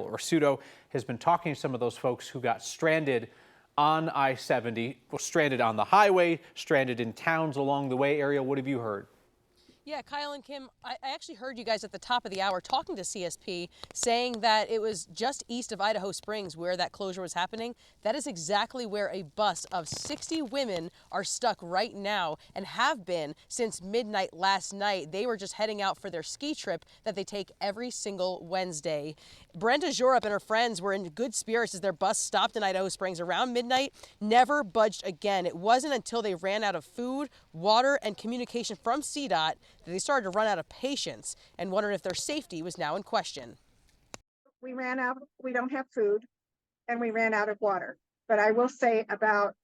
Orsuto has been talking to some of those folks who got stranded on I-70, stranded on the highway, stranded in towns along the way. Ariel, what have you heard? Yeah, Kyle and Kim, I actually heard you guys at the top of the hour talking to CSP saying that it was just east of Idaho Springs where that closure was happening. That is exactly where a bus of 60 women are stuck right now and have been since midnight last night. They were just heading out for their ski trip that they take every single Wednesday. Brenda Djorup and her friends were in good spirits as their bus stopped in Idaho Springs around midnight, never budged again. It wasn't until they ran out of food, water, and communication from CDOT that they started to run out of patience and wondered if their safety was now in question. We ran out, we don't have food, and we ran out of water. But I will say about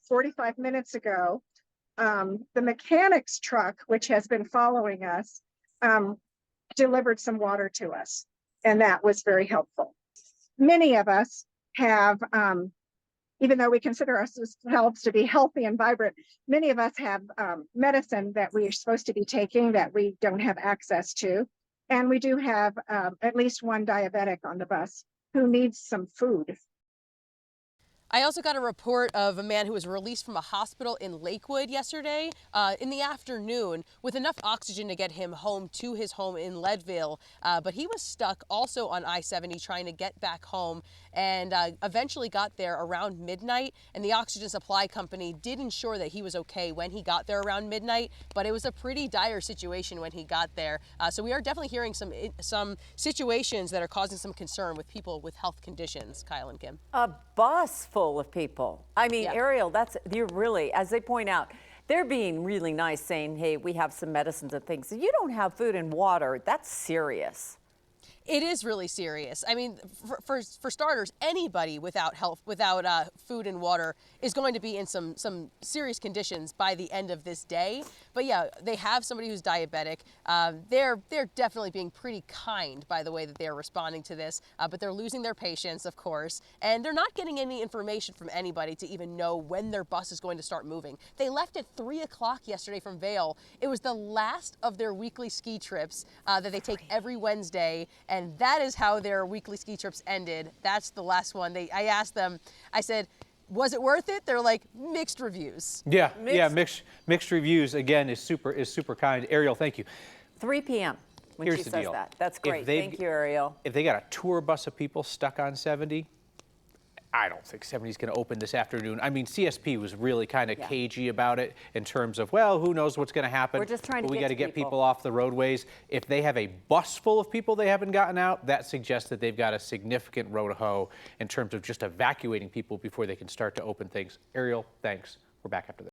45 minutes ago, the mechanic's truck, which has been following us, delivered some water to us, and that was very helpful. Many of us have, even though we consider ourselves to be healthy and vibrant, many of us have medicine that we are supposed to be taking that we don't have access to. And we do have at least one diabetic on the bus who needs some food. I also got a report of a man who was released from a hospital in Lakewood yesterday in the afternoon with enough oxygen to get him home to his home in Leadville. But he was stuck also on I-70 trying to get back home and eventually got there around midnight. And the oxygen supply company did ensure that he was okay when he got there around midnight. But it was a pretty dire situation when he got there. So we are definitely hearing some situations that are causing some concern with people with health conditions. Kyle and Kim. A bus full of people. I mean, Yeah. Ariel, you're really, as they point out, they're being really nice saying, hey, we have some medicines and things. If you don't have food and water, that's serious. It is really serious. I mean, for starters, anybody without food and water is going to be in some serious conditions by the end of this day. But yeah, they have somebody who's diabetic. They're definitely being pretty kind by the way that they're responding to this, but they're losing their patience, of course, and they're not getting any information from anybody to even know when their bus is going to start moving. They left at 3 o'clock yesterday from Vail. It was the last of their weekly ski trips that they take every Wednesday. And that is how their weekly ski trips ended. That's the last one. I asked them, I said, was it worth it? They're like, mixed reviews. Yeah, mixed reviews, again, is super kind. Ariel, thank you. 3 p.m. when Here's she the says deal. that. That's great. Thank you, Ariel. If they got a tour bus of people stuck on 70, I don't think 70 is going to open this afternoon. I mean, CSP was really kind of cagey about it in terms of, well, who knows what's going to happen. We're just trying to we got to get people off the roadways. If they have a bus full of people they haven't gotten out, that suggests that they've got a significant row to hoe in terms of just evacuating people before they can start to open things. Ariel, thanks. We're back after this.